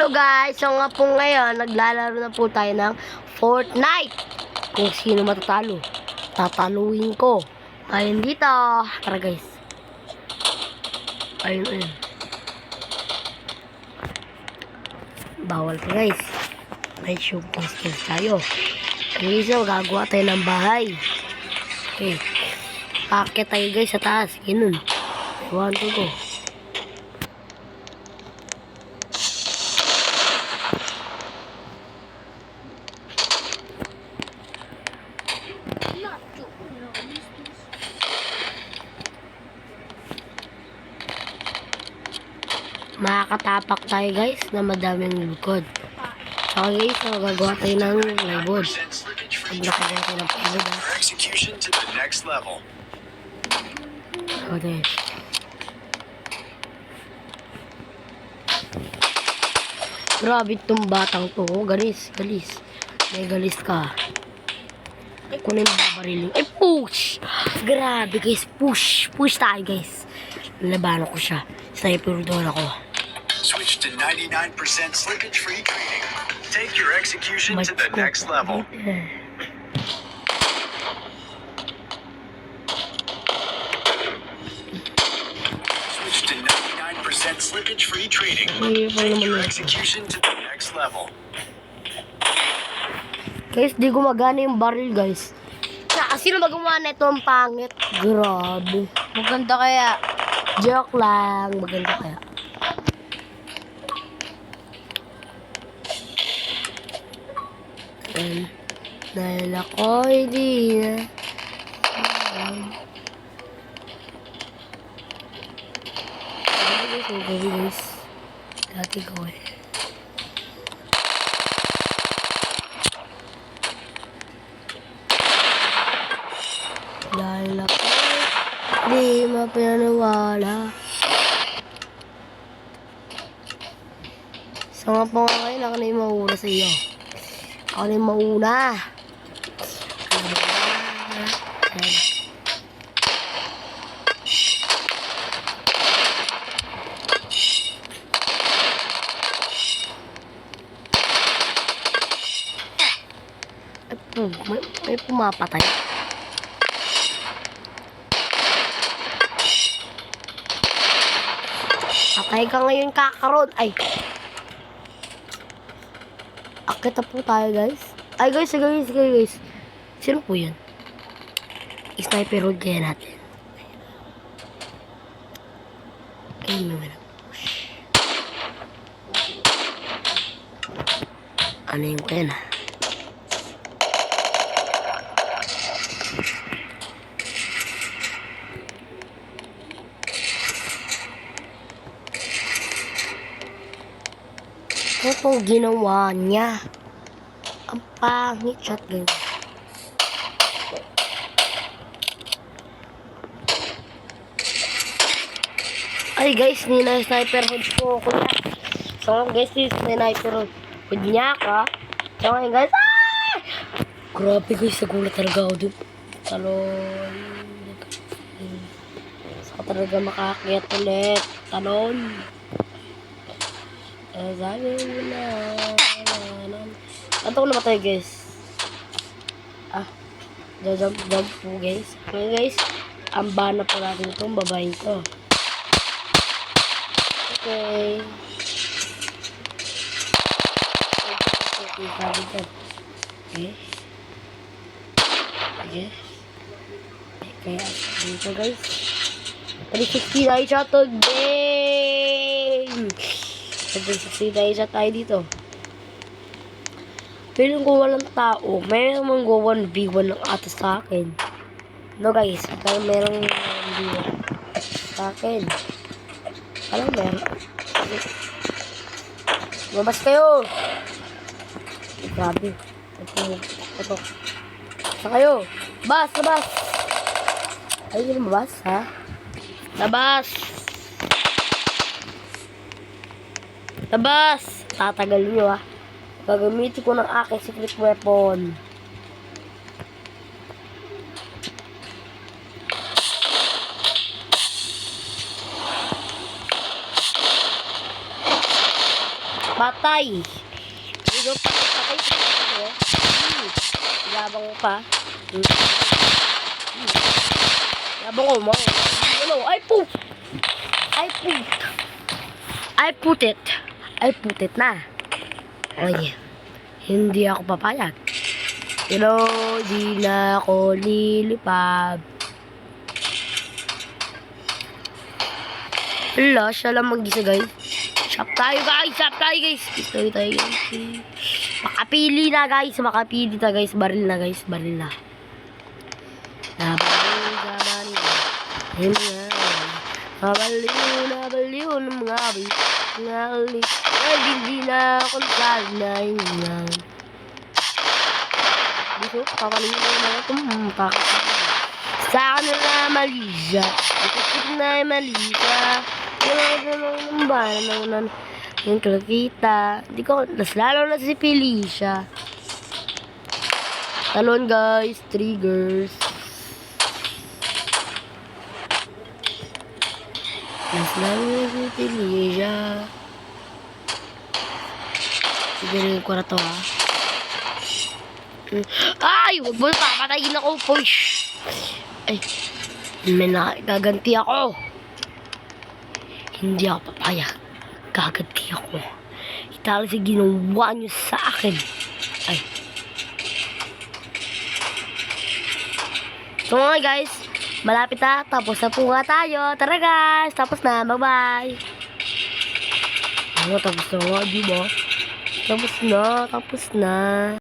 Hello guys! So nga po ngayon, naglalaro na po tayo ng Fortnite. Kung sino matatalo, tataluin ko. Ayun dito. Tara guys. Ayun. Bawal pa guys. May shooting skills tayo. Okay, so gagawa tayo ng bahay. Okay. Paket tayo guys sa taas. Ganun. 1, 2, go. Makakatapak tayo guys na madaming lukod. So guys, so gagawa tayo ng plywood. Paglaki tayo ng plywood. Execution to the next level. Okay. Grabe itong batang to. Galis. May galis ka. Kunin mo babariling. Ay, push! Grabe guys, push tayo guys. Labanan ko siya. Sniper doon ako. Switch to 99% slippage-free training. Take your execution to the next level. Switch to 99% slippage-free training. Take your execution to the next level. Guys, di gumagana yung baril guys. Sino magawa na ito ang pangit? Grabe. Maganda kaya. Joke lang. Maganda kaya. Dahil ako hindi na. Guys. Dati gawin. Dahil ako di mapinaniwala. So nga po nga ngayon, ako na yung mauna sa iyo. Ako na yung mauna. May pumapatay. Patay ka ngayon, kakaroon. Ay. Akit na po tayo, guys. Ay, guys. Sino po yan? Sniper road kaya natin. Ay, naman. Ano yung kaya na? Ano pong ginawa niya? Ang pangit shotgun. Ay guys, nina sniper hood po ako niya. So guys, this sniper hood niya ka. So guys, ah! Grabe guys, nagulat talaga ako dun. Talon. Saka talaga makakakit ulit. Talon. Sabi mo na. Anto ko na matay guys. Jump po guys. Okay guys, amban na po natin itong babaeng to. Okay. Okay. Kaya dito guys. 360 tayo siya today. 360 tayo dito. Feeling ko walang tao. May naman go 1v1 ng ata sa akin. No guys, parang merong 1v1 sa akin. Alam meron. Mabas kayo. Grabe. Ito. Sa kayo. Labas. Ay, hindi mabas ha. Labas. Tatagal nyo ha. Gagamitin ko ng aking secret weapon. patay. Ito, patay. Yabang ko pa. Yabang ko, mo. Ano? Ay, put it. I put it na. Ay, hindi ako papayag. Pero, di na ako lilipad. Hala, siya lang mag-isa, guys. Shop tayo, guys. Tayo, guys. Makapili na, guys. Baril na. Ayun nga. Nabaliw ng mga abis. Hindi na ako naglalay nga. Dito, papaliw na mga tumpak. Sa akin na Malaysia. Ikasip na Malaysia. Yung bayan yung kalakita. Hindi ko, lalo na si Felicia. Talon, guys. Triggers. Lalo na si Felicia. Siguro ko na to, ha. Ay! Huwag mo, papatayin ako. Push! Ay! May nagaganti ako. Hindi ako papayag. Gaganti ako. Itala sa ginawa niyo sa akin. Ay. So nga guys, malapit na. Tapos na po nga tayo. Tara guys, tapos na. Bye-bye. Tapos na nga, diba? Tapos na.